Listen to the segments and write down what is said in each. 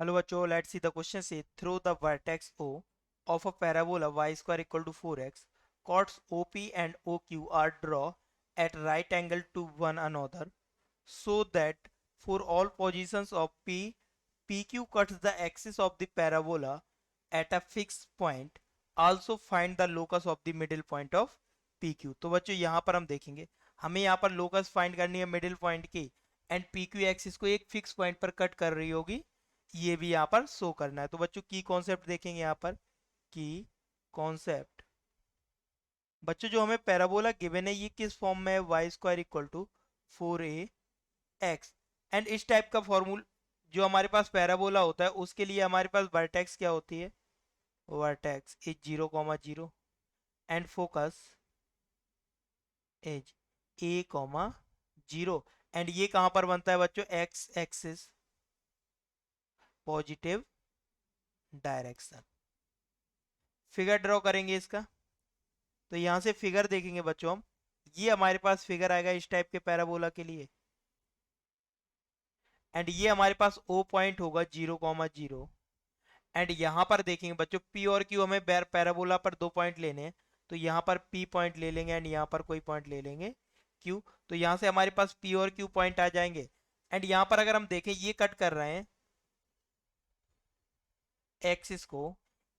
Hello बच्चों, let's see the question. Say through the vertex O of a parabola y square equal to 4x, chords OP and OQ are drawn at right angle to one another, so that for all positions of P, PQ cuts the axis of the parabola at a fixed point. Also find the locus of the middle point of PQ. तो बच्चों यहाँ पर हम देखेंगे, हमें यहाँ पर locus find करनी है मिडिल पॉइंट की, एंड PQ एक्सिस को एक फिक्स पॉइंट पर कट कर रही होगी, ये भी यहाँ पर शो करना है। तो बच्चों की कॉन्सेप्ट देखेंगे यहाँ पर, की कॉन्सेप्ट। बच्चों जो हमें पैराबोला गिवन है ये किस फॉर्म में है, y square equal to 4ax, and इस टाइप का फॉर्मूल जो हमारे पास पैराबोला होता है उसके लिए हमारे पास वर्टेक्स क्या होती है, vertex is 0,0 and focus is a,0, and ये कहां पर बनता है बच्चों, x axis positive direction. Figure draw करेंगे इसका, तो यहां से फिगर देखेंगे बच्चों हम, ये हमारे पास फिगर आएगा इस टाइप के पैराबोला के लिए, एंड ये हमारे पास ओ पॉइंट होगा 0,0, एंड यहां पर देखेंगे बच्चों पी और क्यू हमें पैराबोला पर दो पॉइंट लेने हैं, तो यहां पर पी पॉइंट ले लेंगे एंड यहां पर कोई पॉइंट ले लेंगे क्यू, तो यहां से हमारे पास पी और क्यू पॉइंट आ जाएंगे। एंड यहां पर अगर हम देखें ये कट कर रहे हैं एक्सिस को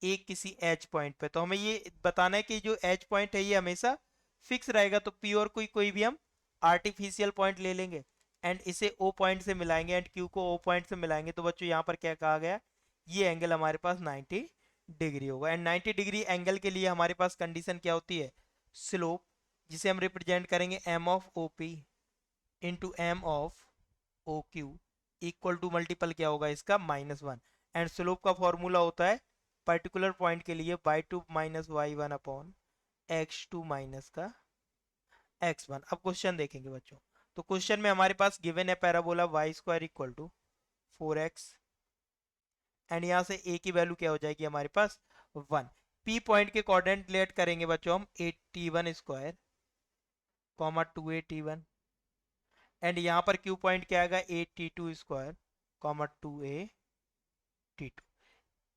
एक किसी एच पॉइंट पे, तो हमें ये बताना है कि जो एच पॉइंट है ये हमेशा फिक्स रहेगा, तो पी और कोई भी हम आर्टिफिशियल पॉइंट ले लेंगे एंड इसे ओ पॉइंट से मिलाएंगे एंड क्यू को ओ पॉइंट से मिलाएंगे। तो बच्चों यहाँ पर क्या कहा गया, ये एंगल हमारे पास 90 डिग्री होगा, एंड 90 डिग्री एंगल के लिए हमारे पास कंडीशन क्या होती है, स्लोप, जिसे हम रिप्रेजेंट करेंगे M of O P into M of O Q equal to multiple क्या होगा इसका, -1, एंड स्लोप का फॉर्मूला होता है पर्टिकुलर पॉइंट के लिए y2 minus y1 upon x2 minus का x1। अब क्वेश्चन देखेंगे बच्चों, तो क्वेश्चन में हमारे पास गिवन है parabola y square equal to 4x, and यहाँ से a की वैल्यू क्या हो जाएगी हमारे पास 1। p पॉइंट के कोऑर्डिनेट लेट करेंगे बच्चों हम 8t1 square comma 2a t1, and यहाँ पर q पॉइंट क्या आएगा 8t2 square comma 2a t2।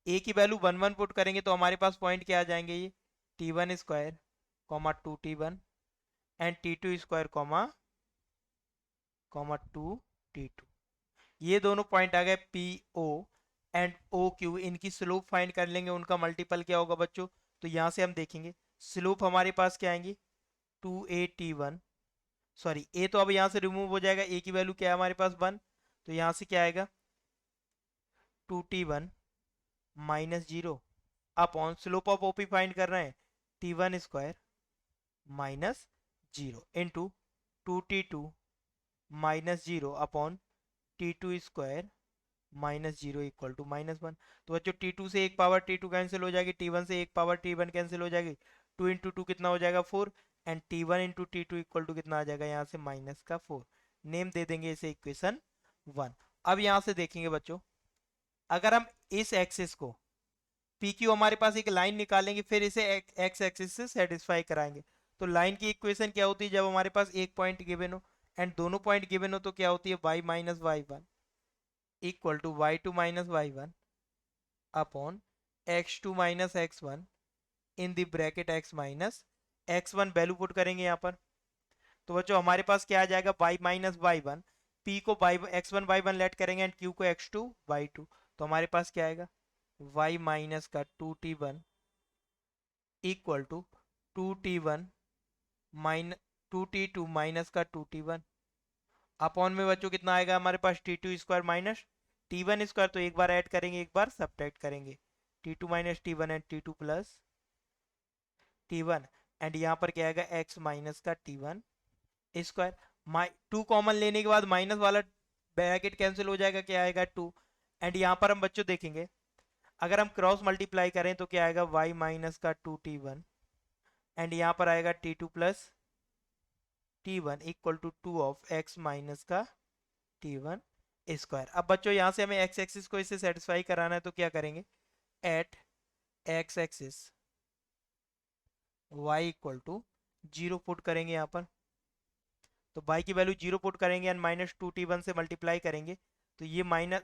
a की वैल्यू 1 1 पुट करेंगे तो हमारे पास पॉइंट क्या आ जाएंगे, ये t1 square comma 2t1 and t2 square comma comma 2t2। ये दोनों पॉइंट आ गए P O and O Q, इनकी स्लोप फाइंड कर लेंगे, उनका मल्टीपल क्या होगा बच्चों, तो यहाँ से हम देखेंगे स्लोप हमारे पास क्या आएंगी 2a t1, सॉरी ए तो अब यहाँ से रिमूव हो जाएगा, ए की वैल्यू क्या है हमारे पास 1, तो यहाँ से क्या आएगा 2t1 -0 upon slope of OP find कर रहे हैं t1 square -0 into 2t2 -0 upon t2 square -0 equal to -1। तो बच्चों t2 से एक पावर t2 कैंसिल हो जाएगी, t1 से एक पावर t1 कैंसिल हो जाएगी, 2 इंटू टू कितना हो जाएगा 4, and t1 into T two equal to कितना आ जाएगा यहाँ से -4। नेम दे देंगे इसे इक्वेशन 1। अब यहाँ से देखेंगे बच्चों, अगर हम इस एक्सिस को पी क्यू हमारे पास एक लाइन निकालेंगे फिर इसे एक्स एक्सिस से सेटिस्फाई कराएंगे, तो लाइन की इक्वेशन क्या होती है जब हमारे पास एक पॉइंट गिवन हो एंड दोनों पॉइंट गिवन हो, तो क्या होती है y minus y one equal to y2 minus y one upon x2 minus x1 in the bracket x minus x1 value put करेंगे यहाँ पर, तो बच्चों हमारे पास क्या आ जाएगा y minus y one, p को x1 y1 लेट करेंगे एंड q को x2 y2, तो हमारे पास क्या आएगा y माइनस का 2t1 equal to 2t1 minus 2t2 minus का 2t1 अपॉन में बच्चों कितना आएगा हमारे पास t2 square minus t1 square, तो एक बार ऐड करेंगे एक बार सब्ट्रैक्ट करेंगे, t2 minus t1 and t2 plus t1, and यहाँ पर क्या आएगा x माइनस का t1 स्क्वायर। 2 कॉमन लेने के बाद माइनस वाला ब्रैकेट कैंसिल हो जाएगा, क्या आएगा 2, एंड यहाँ पर हम बच्चों देखेंगे अगर हम क्रॉस मल्टीप्लाई करें तो क्या आएगा y माइनस का 2t1 एंड यहाँ पर आएगा t2 plus t1 equal to 2 of x minus का t1 स्क्वायर। अब बच्चों यहाँ से हमें x एक्सिस को इससे सेटिस्फाई कराना है, तो क्या करेंगे at x axis y equal to 0 put करेंगे यहाँ पर, तो y की वैल्यू 0 पुट करेंगे एंड -2t1 से मल्टीप्लाई करेंगे, तो ये माइनस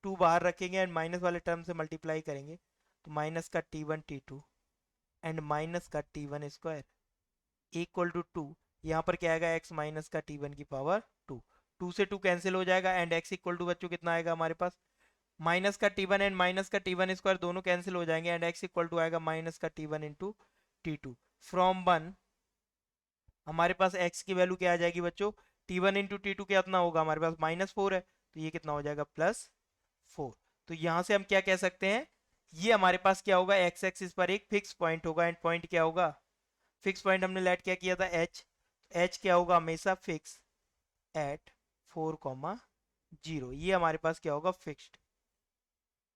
टू बाहर रखेंगे एंड माइनस वाले टर्म से मल्टीप्लाई करेंगे, तो माइनस का T1 T2 एंड माइनस का T1 स्क्वायर इक्वल टू 2। यहाँ पर क्या आएगा, x माइनस का T1 की पावर 2। 2 से 2 कैंसिल हो जाएगा एंड x इक्वल टू बच्चों कितना आएगा हमारे पास, माइनस का T1 एंड माइनस का T1 स्क्वायर दोनों कैंसिल हो जाएंगे एंड x इक्वल टू आएगा माइनस का T1 इंटू T2 फ्रॉम 1। हमारे पास x की वैल्यू क्या आ जाएगी बच्चों, T1 इंटू T2 कितना होगा हमारे पास -4 है, तो ये कितना हो जाएगा +4। तो यहाँ से हम क्या कह सकते हैं, ये हमारे पास क्या होगा, x एक्सिस पर एक फिक्स पॉइंट होगा एंड पॉइंट क्या होगा, फिक्स पॉइंट हमने लेट क्या किया था h क्या होगा हमेशा फिक्स एट 4,0। ये हमारे पास क्या होगा फिक्स्ड।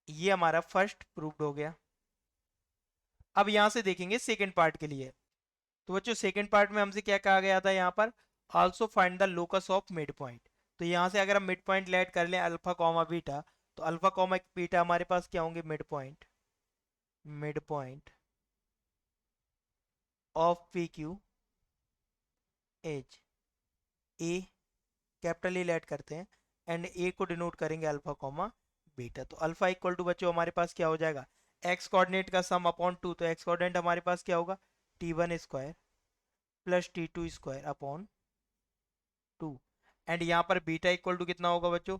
ये हमारा फर्स्ट प्रूव्ड हो गया। अब यहां से देखेंगे सेकंड पार्ट के लिए। तो बच्चों सेकंड पार्ट में हमसे क्या कहा गया था, यहाँ पर also find the locus of mid point. तो यहाँ से अगर हम मिड पॉइंट लेट कर लें अल्फा कॉमा बीटा, तो अल्फा कॉमा बीटा हमारे पास क्या होंगे, mid point of P Q as A, capital A let करते हैं एंड ए को डिनोट करेंगे अल्फा कॉमा बीटा। तो अल्फा इक्वल टू बच्चों हमारे पास क्या हो जाएगा, एक्स कोऑर्डिनेट का सम अपॉन 2, तो एक्स कोऑर्डिनेट हमारे पास क्या होगा T1 square plus T2 square upon 2 and यहाँ पर बीटा इक्वल टू कितना होगा बच्चों,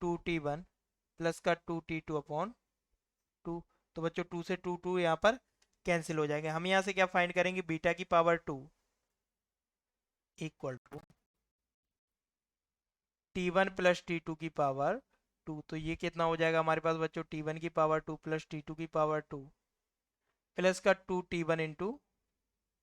2T1 प्लस का 2T2 अपॉन 2। तो बच्चों 2 से 2 यहाँ पर कैंसिल हो जाएंगे। हम यहाँ से क्या फाइंड करेंगे, बीटा की power 2 equal to T1 plus T2 की पावर 2। तो ये कितना हो जाएगा हमारे पास बच्चों, T1 की पावर 2 प्लस T2 की पावर 2 प्लस का 2T1 इंटू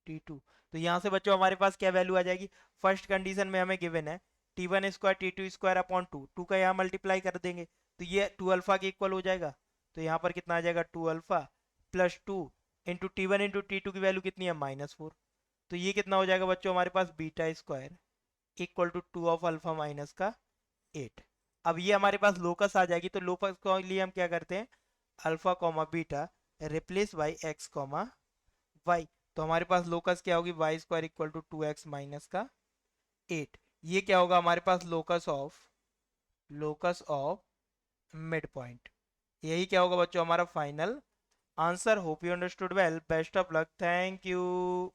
T2। तो यहाँ से बच्चों हमारे पास क्या वैल्यू आ जाएगी, फर्स्ट कंडीशन में हमें गिवन है T1 square T2 square upon 2 का यहाँ मल्टीप्लाई कर देंगे तो ये 2 अल्फा के इक्वल हो जाएगा। तो यहाँ पर कितना आ जाएगा 2 alpha plus 2 into T1 into T2 की वैल्यू कितनी है -4। तो ये कितना हो जाएगा बच्चों हमारे पास beta square equal to 2 of alpha minus का 8। अब ये हमारे पास लोकस आ जाएगी, तो लोकस के लिए हम क्या करते हैं, alpha comma beta replace by x comma y. तो हमारे पास लोकस क्या होगी, y square equal to 2x minus का 8। ये क्या होगा हमारे पास लोकस ऑफ मिड पॉइंट। यही क्या होगा बच्चों हमारा final answer. Hope you understood well, best of luck, thank you.